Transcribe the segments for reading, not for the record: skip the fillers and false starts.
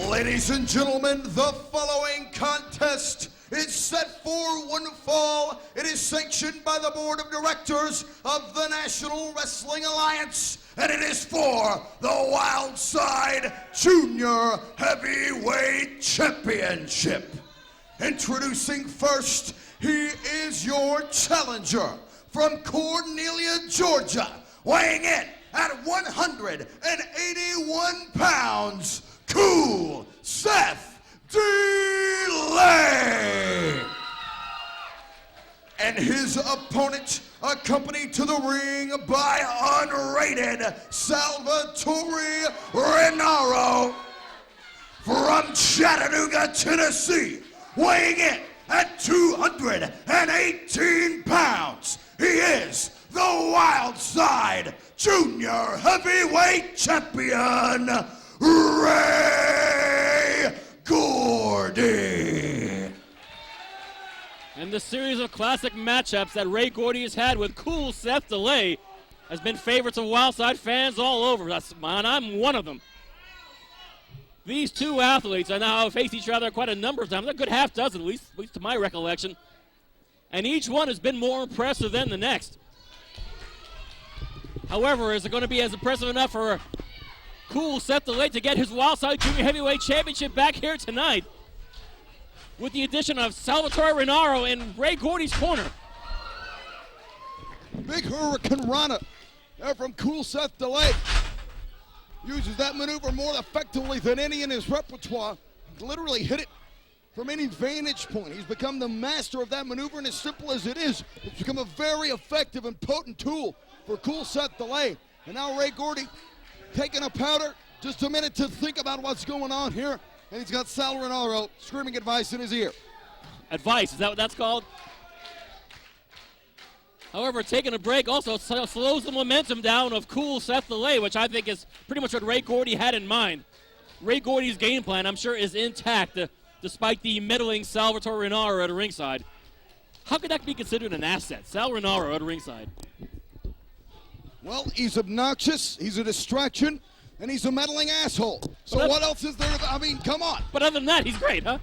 Ladies and gentlemen, the following contest is set for one fall. It is sanctioned by the Board of Directors of the National Wrestling Alliance, and it is for the Wildside Junior Heavyweight Championship. Introducing first, he is your challenger from Cornelia, Georgia, weighing in at 181 pounds, Cool Seth DeLay. And his opponent, accompanied to the ring by unrated Salvatore Rinauro from Chattanooga, Tennessee, weighing in at 218 pounds. He is the Wildside Junior Heavyweight Champion, Ray Gordy. And the series of classic matchups that Ray Gordy has had with Cool Seth DeLay has been favorites of Wildside fans all over. I'm one of them. These two athletes are now faced each other quite a number of times, a good half dozen, at least to my recollection. And each one has been more impressive than the next. However, is it going to be as impressive enough for Cool Seth DeLay to get his Wildside Junior Heavyweight Championship back here tonight with the addition of Salvatore Rinauro in Ray Gordy's corner? Big Hurricane Rana there from Cool Seth DeLay. Uses that maneuver more effectively than any in his repertoire. Literally hit it from any vantage point. He's become the master of that maneuver, and as simple as it is, it's become a very effective and potent tool for Cool Seth DeLay. And now Ray Gordy taking a powder, just a minute to think about what's going on here, and he's got Sal Rinauro screaming advice in his ear. Advice, is that what that's called? However, taking a break also slows the momentum down of Cool Seth DeLay, which I think is pretty much what Ray Gordy had in mind. Ray Gordy's game plan, I'm sure, is intact, despite the meddling Salvatore Rinauro at ringside. How could that be considered an asset, Sal Rinauro at ringside? Well, he's obnoxious, he's a distraction, and he's a meddling asshole. So what else is there? I mean, come on. But other than that, he's great, huh?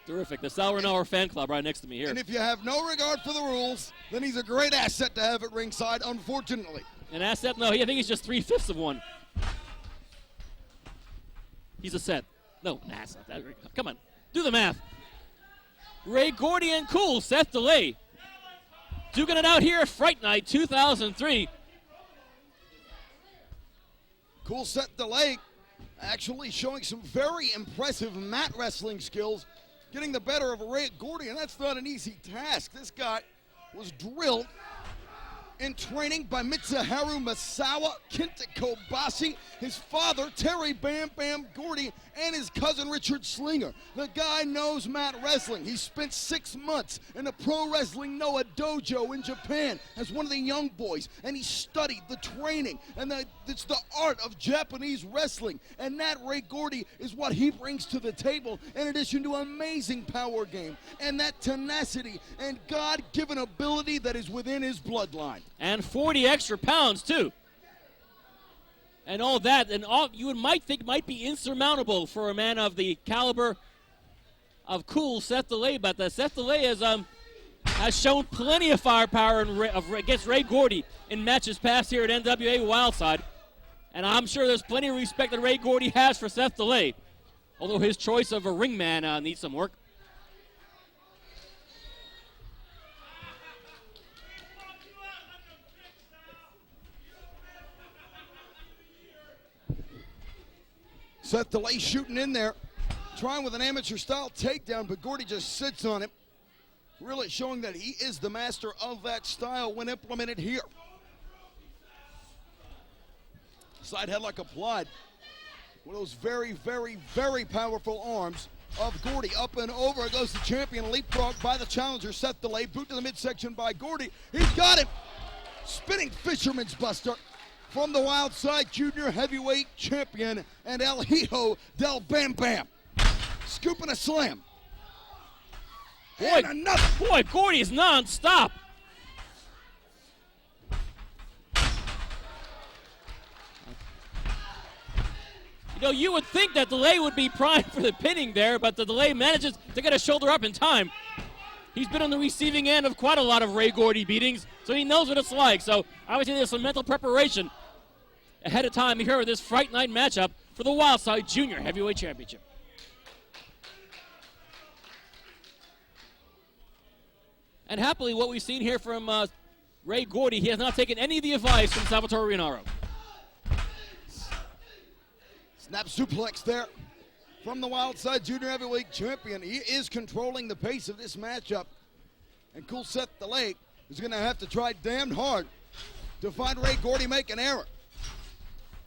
Terrific. The Sal Rinauro fan club right next to me here. And if you have no regard for the rules, then he's a great asset to have at ringside, unfortunately. An asset? No, I think he's just 3/5 of one. He's a set. No, an asset. Come on, do the math. Ray Gordy and Cool Seth DeLay duking it out here at Fright Night 2003. Cool Seth DeLay actually showing some very impressive mat wrestling skills, getting the better of Ray Gordy, and that's not an easy task. This guy was drilled in training by Mitsuharu Masawa, Kenta Kobashi, his father, Terry Bam Bam Gordy, and his cousin, Richard Slinger. The guy knows mat wrestling. He spent 6 months in a Pro Wrestling Noah dojo in Japan as one of the young boys, and he studied the training, and it's the art of Japanese wrestling, and that Ray Gordy is what he brings to the table, in addition to amazing power game, and that tenacity and God-given ability that is within his bloodline. And 40 extra pounds, too. And all that, and all you might think might be insurmountable for a man of the caliber of Cool Seth DeLay, but Seth DeLay has shown plenty of firepower against Ray Gordy in matches past here at NWA Wildside. And I'm sure there's plenty of respect that Ray Gordy has for Seth DeLay, although his choice of a ringman needs some work. Seth DeLay shooting in there, trying with an amateur-style takedown, but Gordy just sits on him, really showing that he is the master of that style when implemented here. Side headlock applied. One of those very, very, very powerful arms of Gordy. Up and over goes the champion, leapfrog by the challenger, Seth DeLay. Boot to the midsection by Gordy. He's got him. Spinning Fisherman's Buster from the Wildside Junior Heavyweight Champion and El Hijo del Bam Bam. Scoop and a slam. Boy, Gordy is non-stop. You know, you would think that Delay would be primed for the pinning there, but the Delay manages to get a shoulder up in time. He's been on the receiving end of quite a lot of Ray Gordy beatings, so he knows what it's like. So obviously there's some mental preparation ahead of time here with this Fright Night matchup for the Wildside Junior Heavyweight Championship. And happily, what we've seen here from Ray Gordy, he has not taken any of the advice from Salvatore Rinauro. Snap suplex there from the Wildside Junior Heavyweight Champion. He is controlling the pace of this matchup. And cool Seth Delay is going to have to try damned hard to find Ray Gordy make an error.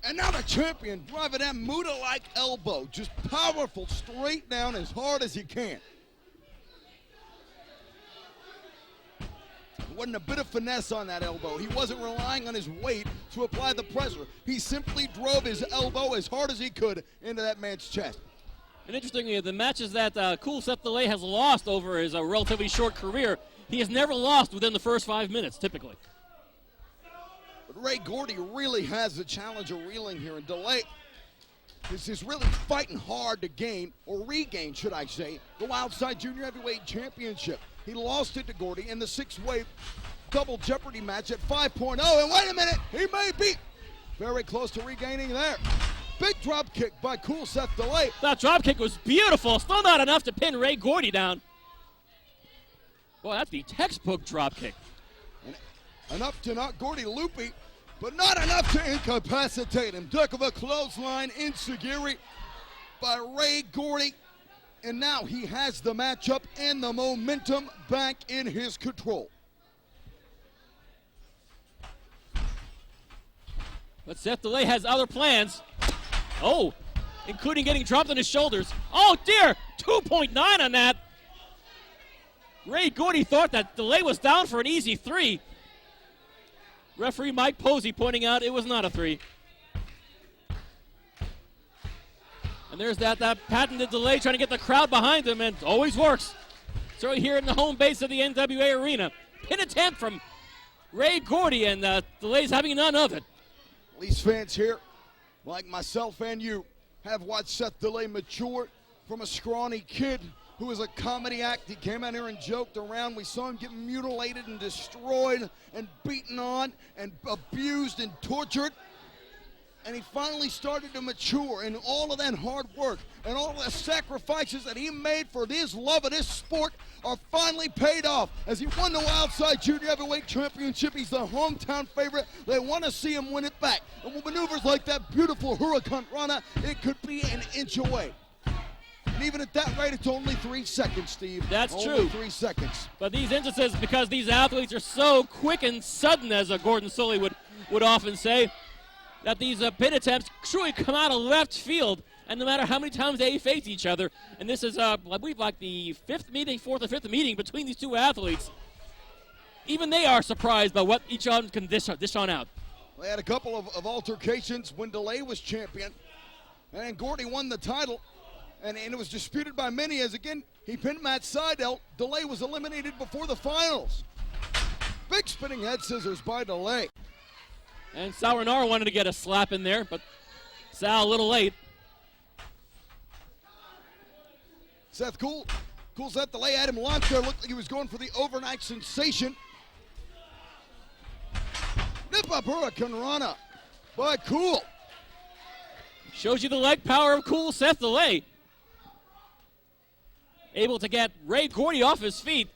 And now the champion driving that Muda-like elbow, just powerful, straight down as hard as he can. Wasn't a bit of finesse on that elbow. He wasn't relying on his weight to apply the pressure. He simply drove his elbow as hard as he could into that man's chest. And interestingly, the matches that cool Seth Delay has lost over his relatively short career, he has never lost within the first 5 minutes, typically. But Ray Gordy really has the challenge of reeling here, and Delay is really fighting hard to gain, or regain, should I say, the Wildside Junior Heavyweight Championship. He lost it to Gordy in the 6-way double jeopardy match at 5.0. And wait a minute, he may be very close to regaining there. Big drop kick by cool Seth Delay. That drop kick was beautiful. Still not enough to pin Ray Gordy down. Boy, that's the textbook drop kick. And enough to knock Gordy loopy, but not enough to incapacitate him. Duck of a clothesline enziguri by Ray Gordy. And now he has the matchup and the momentum back in his control. But Seth Delay has other plans. Oh, including getting dropped on his shoulders. Oh dear, 2.9 on that. Ray Gordy thought that Delay was down for an easy 3. Referee Mike Posey pointing out it was not a 3. And there's that patented Delay trying to get the crowd behind him, and always works. So here in the home base of the NWA Arena. Pin attempt from Ray Gordy, and Delay's having none of it. These fans here, like myself and you, have watched Seth Delay mature from a scrawny kid who was a comedy act. He came out here and joked around. We saw him get mutilated and destroyed and beaten on and abused and tortured. And he finally started to mature, and all of that hard work and all the sacrifices that he made for his love of this sport are finally paid off as he won the Wildside Junior Heavyweight Championship. He's the hometown favorite. They want to see him win it back. And with maneuvers like that beautiful Hurricane Rana, it could be an inch away. And even at that rate, it's only 3 seconds, Steve. That's true. Only 3 seconds. But these instances, because these athletes are so quick and sudden, as Gordon Sully would often say, that these pin attempts truly come out of left field, and no matter how many times they face each other, and this is, I believe, like the fourth or fifth meeting between these two athletes, even they are surprised by what each of them can dish on out. They had a couple of altercations when Delay was champion, and Gordy won the title, and it was disputed by many as, again, he pinned Matt Seidel. Delay was eliminated before the finals. Big spinning head scissors by Delay. And Sal Rinauro wanted to get a slap in there, but Sal a little late. Seth Cool Seth Delay had him launched there. Looked like he was going for the overnight sensation. Nip up Hurricane Rana by Cool. Shows you the leg power of cool Seth Delay. Able to get Ray Gordy off his feet.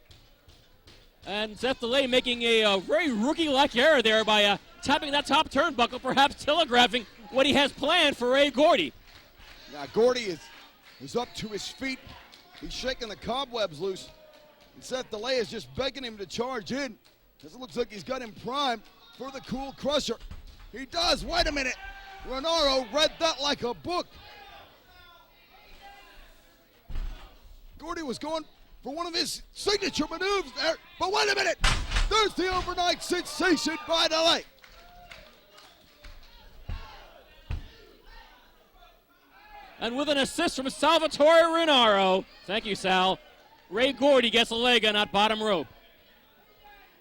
And Seth Delay making a very rookie-like error there by tapping that top turnbuckle, perhaps telegraphing what he has planned for Ray Gordy. Now Gordy is up to his feet. He's shaking the cobwebs loose. And Seth Delay is just begging him to charge in, because it looks like he's got him primed for the Cool Crusher. He does. Wait a minute. Rinauro read that like a book. Gordy was going for one of his signature maneuvers there. But wait a minute. There's the overnight sensation by Delay. And with an assist from Salvatore Rinauro, thank you, Sal, Ray Gordy gets a leg on that bottom rope.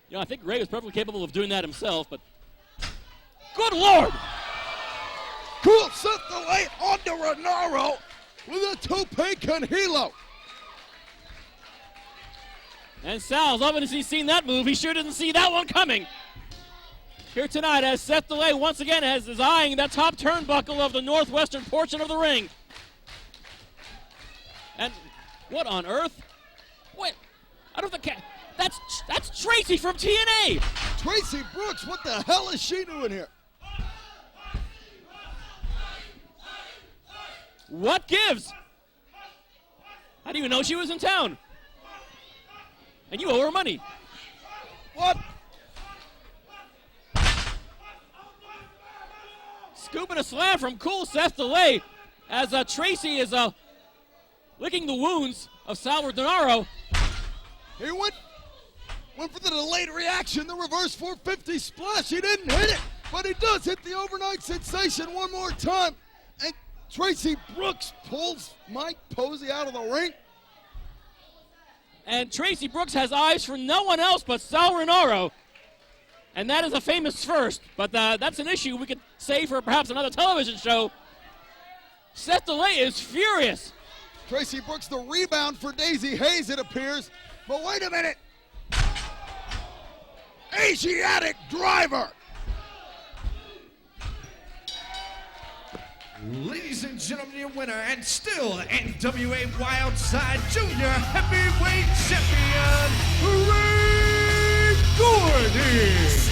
You know, I think Ray was perfectly capable of doing that himself, but good Lord! Cool Seth delay onto Rinauro with a tope con hilo. And Sal's loving as he's seen that move. He sure didn't see that one coming. Here tonight as Seth DeLay once again is eyeing that top turnbuckle of the northwestern portion of the ring. And what on earth? What? I don't think that's Tracy from TNA. Tracy Brooks, what the hell is she doing here? What gives? I didn't even know she was in town. And you owe her money. What? Scoop and a slam from cool Seth DeLay as Tracy is licking the wounds of Sal Rinauro. He went for the delayed reaction, the reverse 450 splash. He didn't hit it, but he does hit the overnight sensation one more time. And Tracy Brooks pulls Mike Posey out of the ring. And Tracy Brooks has eyes for no one else but Sal Rinauro. And that is a famous first, but that's an issue we could save for perhaps another television show. Seth DeLay is furious. Tracy Brooks, the rebound for Daisy Hayes, it appears. But wait a minute. Asiatic driver. Ladies and gentlemen, your winner and still NWA Wildside Junior Heavyweight Champion, Gordy.